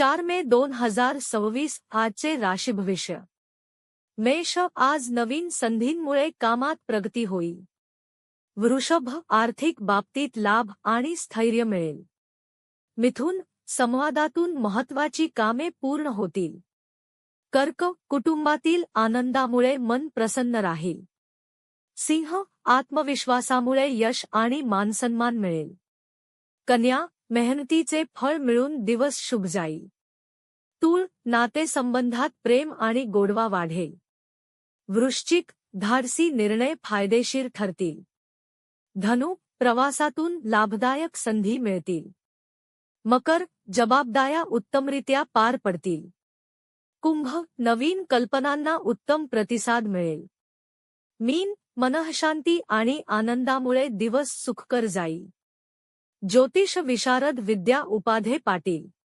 4 मे 2026 आजचे राशी भविष्य. मेष, आज नवीन संधींमुळे कामात प्रगती होईल. वृषभ, आर्थिक बाबतीत लाभ आणि स्थैर्य मिळेल. मिथुन, संवादातून महत्त्वाची कामे पूर्ण होतील. कर्क, कुटुंबातील आनंदामुळे मन प्रसन्न राहील. सिंह, आत्मविश्वासामुळे यश आणि मानसन्मान मिळेल. कन्या, मेहनतीचे फळ मिळून दिवस शुभ जाईल. तूळ, नातेसंबंधात प्रेम आणि गोडवा वाढेल. वृश्चिक, धाडसी निर्णय फायदेशीर ठरतील. धनु, प्रवासातून लाभदायक संधी मिळतील. मकर, जबाबदाऱ्या उत्तमरित्या पार पडतील. कुंभ, नवीन कल्पनांना उत्तम प्रतिसाद मिळेल. मीन, मनःशांती आणि आनंदामुळे दिवस सुखकर जाईल. ज्योतिष विशारद विद्या उपाध्ये पाटील.